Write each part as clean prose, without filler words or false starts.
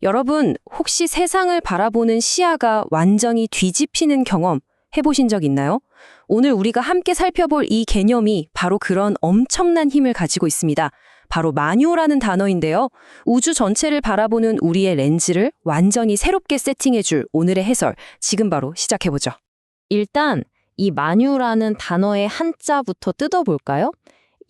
여러분, 혹시 세상을 바라보는 시야가 완전히 뒤집히는 경험 해보신 적 있나요? 오늘 우리가 함께 살펴볼 이 개념이 바로 그런 엄청난 힘을 가지고 있습니다. 바로 마뉴라는 단어인데요. 우주 전체를 바라보는 우리의 렌즈를 완전히 새롭게 세팅해줄 오늘의 해설, 지금 바로 시작해보죠. 일단 이 마뉴라는 단어의 한자부터 뜯어볼까요?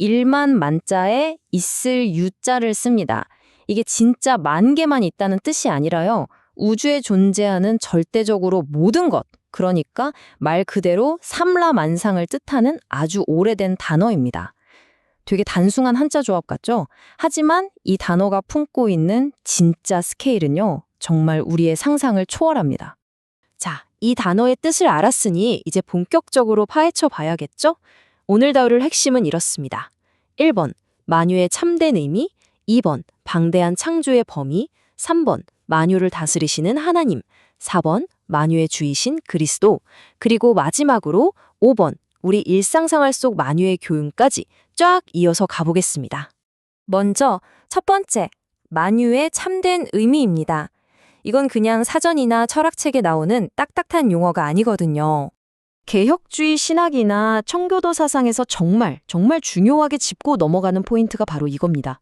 1만 만자에 있을 유자를 씁니다. 이게 진짜 만 개만 있다는 뜻이 아니라요. 우주에 존재하는 절대적으로 모든 것, 그러니까 말 그대로 삼라만상을 뜻하는 아주 오래된 단어입니다. 되게 단순한 한자 조합 같죠? 하지만 이 단어가 품고 있는 진짜 스케일은요, 정말 우리의 상상을 초월합니다. 자, 이 단어의 뜻을 알았으니 이제 본격적으로 파헤쳐 봐야겠죠? 오늘 다룰 핵심은 이렇습니다. 1번, 만유의 참된 의미, 2번, 방대한 창조의 범위, 3번, 만유를 다스리시는 하나님, 4번, 만유의 주이신 그리스도, 그리고 마지막으로 5번, 우리 일상생활 속 만유의 교훈까지 쫙 이어서 가보겠습니다. 먼저 첫 번째, 만유의 참된 의미입니다. 이건 그냥 사전이나 철학책에 나오는 딱딱한 용어가 아니거든요. 개혁주의 신학이나 청교도 사상에서 정말 중요하게 짚고 넘어가는 포인트가 바로 이겁니다.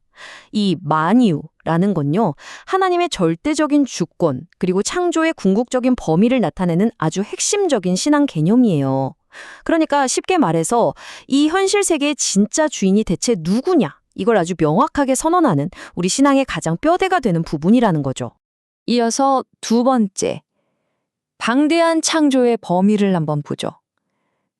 이 만유라는 건요, 하나님의 절대적인 주권, 그리고 창조의 궁극적인 범위를 나타내는 아주 핵심적인 신앙 개념이에요. 그러니까 쉽게 말해서 이 현실 세계의 진짜 주인이 대체 누구냐, 이걸 아주 명확하게 선언하는 우리 신앙의 가장 뼈대가 되는 부분이라는 거죠. 이어서 두 번째, 방대한 창조의 범위를 한번 보죠.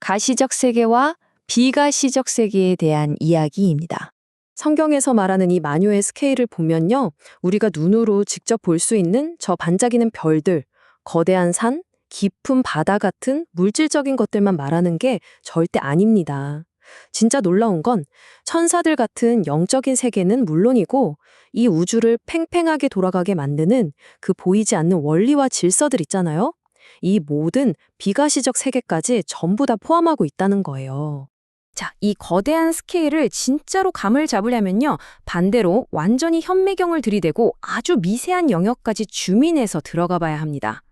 가시적 세계와 비가시적 세계에 대한 이야기입니다. 성경에서 말하는 이 만유의 스케일을 보면요, 우리가 눈으로 직접 볼 수 있는 저 반짝이는 별들, 거대한 산, 깊은 바다 같은 물질적인 것들만 말하는 게 절대 아닙니다. 진짜 놀라운 건 천사들 같은 영적인 세계는 물론이고 이 우주를 팽팽하게 돌아가게 만드는 그 보이지 않는 원리와 질서들 있잖아요. 이 모든 비가시적 세계까지 전부 다 포함하고 있다는 거예요. 자, 이 거대한 스케일을 진짜로 감을 잡으려면요, 반대로 완전히 현미경을 들이대고 아주 미세한 영역까지 줌인해서 들어가 봐야 합니다.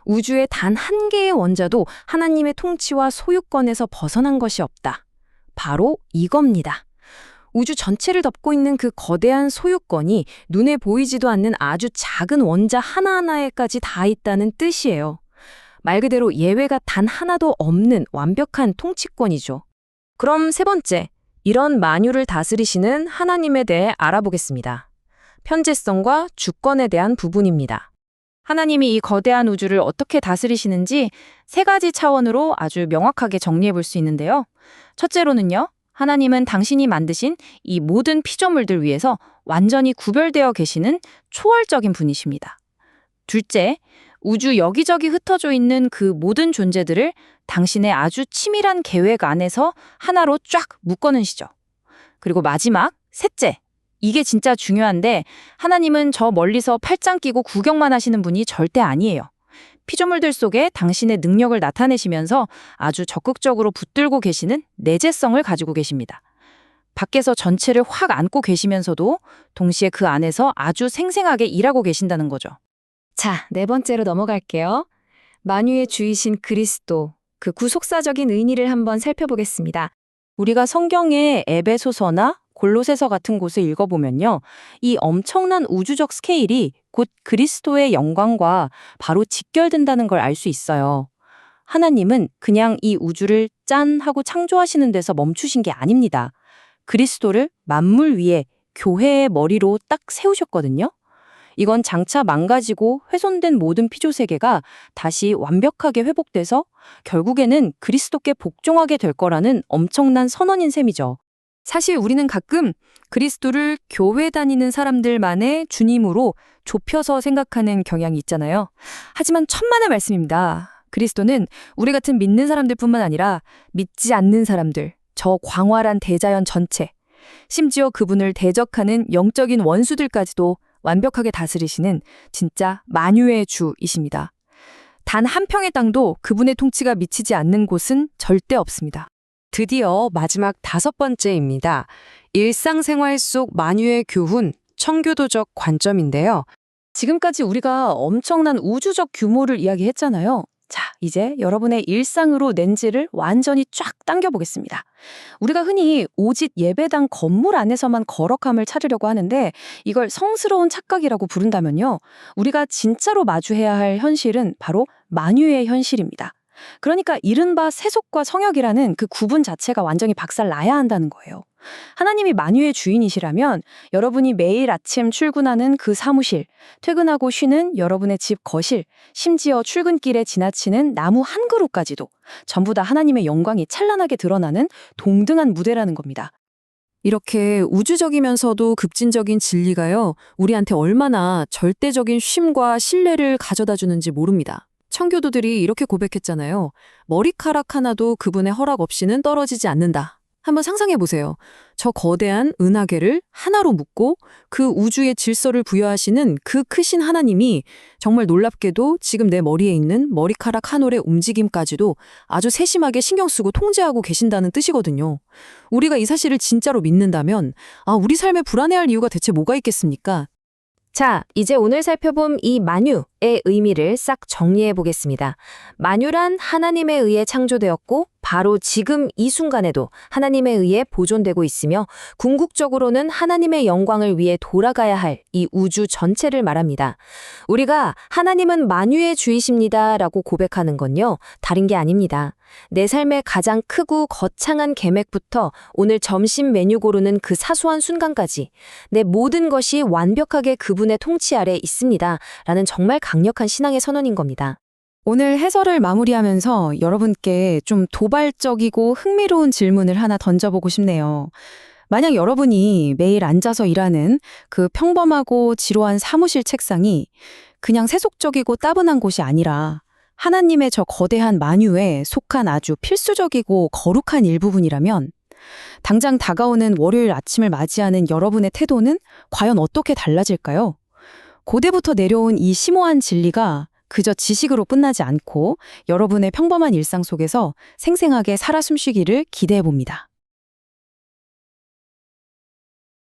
우주의 단 한 개의 원자도 하나님의 통치와 소유권에서 벗어난 것이 없다. 바로 이겁니다. 우주 전체를 덮고 있는 그 거대한 소유권이 눈에 보이지도 않는 아주 작은 원자 하나하나에까지 다 있다는 뜻이에요. 말 그대로 예외가 단 하나도 없는 완벽한 통치권이죠. 그럼 세 번째, 이런 만유를 다스리시는 하나님에 대해 알아보겠습니다. 편재성과 주권에 대한 부분입니다. 하나님이 이 거대한 우주를 어떻게 다스리시는지 세 가지 차원으로 아주 명확하게 정리해 볼 수 있는데요. 첫째로는요, 하나님은 당신이 만드신 이 모든 피조물들 위해서 완전히 구별되어 계시는 초월적인 분이십니다. 둘째, 우주 여기저기 흩어져 있는 그 모든 존재들을 당신의 아주 치밀한 계획 안에서 하나로 쫙 묶어놓으시죠. 그리고 마지막, 셋째, 이게 진짜 중요한데 하나님은 저 멀리서 팔짱 끼고 구경만 하시는 분이 절대 아니에요. 피조물들 속에 당신의 능력을 나타내시면서 아주 적극적으로 붙들고 계시는 내재성을 가지고 계십니다. 밖에서 전체를 확 안고 계시면서도 동시에 그 안에서 아주 생생하게 일하고 계신다는 거죠. 자, 네 번째로 넘어갈게요. 만유의 주이신 그리스도, 그 구속사적인 의미를 한번 살펴보겠습니다. 우리가 성경의 에베소서나 골로새서 같은 곳을 읽어보면요, 이 엄청난 우주적 스케일이 곧 그리스도의 영광과 바로 직결된다는 걸 알 수 있어요. 하나님은 그냥 이 우주를 짠 하고 창조하시는 데서 멈추신 게 아닙니다. 그리스도를 만물 위에 교회의 머리로 딱 세우셨거든요. 이건 장차 망가지고 훼손된 모든 피조세계가 다시 완벽하게 회복돼서 결국에는 그리스도께 복종하게 될 거라는 엄청난 선언인 셈이죠. 사실 우리는 가끔 그리스도를 교회 다니는 사람들만의 주님으로 좁혀서 생각하는 경향이 있잖아요. 하지만 천만의 말씀입니다. 그리스도는 우리 같은 믿는 사람들뿐만 아니라 믿지 않는 사람들, 저 광활한 대자연 전체, 심지어 그분을 대적하는 영적인 원수들까지도 완벽하게 다스리시는 진짜 만유의 주이십니다. 단 한 평의 땅도 그분의 통치가 미치지 않는 곳은 절대 없습니다. 드디어 마지막 다섯 번째입니다. 일상생활 속 만유의 교훈, 청교도적 관점인데요. 지금까지 우리가 엄청난 우주적 규모를 이야기했잖아요. 자, 이제 여러분의 일상으로 렌즈를 완전히 쫙 당겨보겠습니다. 우리가 흔히 오직 예배당 건물 안에서만 거룩함을 찾으려고 하는데 이걸 성스러운 착각이라고 부른다면요. 우리가 진짜로 마주해야 할 현실은 바로 만유의 현실입니다. 그러니까 이른바 세속과 성역이라는 그 구분 자체가 완전히 박살 나야 한다는 거예요. 하나님이 만유의 주인이시라면 여러분이 매일 아침 출근하는 그 사무실, 퇴근하고 쉬는 여러분의 집 거실, 심지어 출근길에 지나치는 나무 한 그루까지도 전부 다 하나님의 영광이 찬란하게 드러나는 동등한 무대라는 겁니다. 이렇게 우주적이면서도 급진적인 진리가요, 우리한테 얼마나 절대적인 쉼과 신뢰를 가져다 주는지 모릅니다. 청교도들이 이렇게 고백했잖아요. 머리카락 하나도 그분의 허락 없이는 떨어지지 않는다. 한번 상상해 보세요. 저 거대한 은하계를 하나로 묶고 그 우주의 질서를 부여하시는 그 크신 하나님이 정말 놀랍게도 지금 내 머리에 있는 머리카락 한 올의 움직임까지도 아주 세심하게 신경 쓰고 통제하고 계신다는 뜻이거든요. 우리가 이 사실을 진짜로 믿는다면 우리 삶에 불안해할 이유가 대체 뭐가 있겠습니까? 자, 이제 오늘 살펴본 이 만유의 의미를 싹 정리해 보겠습니다. 만유란 하나님에 의해 창조되었고 바로 지금 이 순간에도 하나님에 의해 보존되고 있으며 궁극적으로는 하나님의 영광을 위해 돌아가야 할 이 우주 전체를 말합니다. 우리가 하나님은 만유의 주이십니다 라고 고백하는 건요, 다른 게 아닙니다. 내 삶의 가장 크고 거창한 계획부터 오늘 점심 메뉴 고르는 그 사소한 순간까지 내 모든 것이 완벽하게 그분의 통치 아래 있습니다 라는 정말 강력한 신앙의 선언인 겁니다. 오늘 해설을 마무리하면서 여러분께 좀 도발적이고 흥미로운 질문을 하나 던져보고 싶네요. 만약 여러분이 매일 앉아서 일하는 그 평범하고 지루한 사무실 책상이 그냥 세속적이고 따분한 곳이 아니라 하나님의 저 거대한 만유에 속한 아주 필수적이고 거룩한 일부분이라면 당장 다가오는 월요일 아침을 맞이하는 여러분의 태도는 과연 어떻게 달라질까요? 고대부터 내려온 이 심오한 진리가 그저 지식으로 끝나지 않고 여러분의 평범한 일상 속에서 생생하게 살아 숨쉬기를 기대해 봅니다.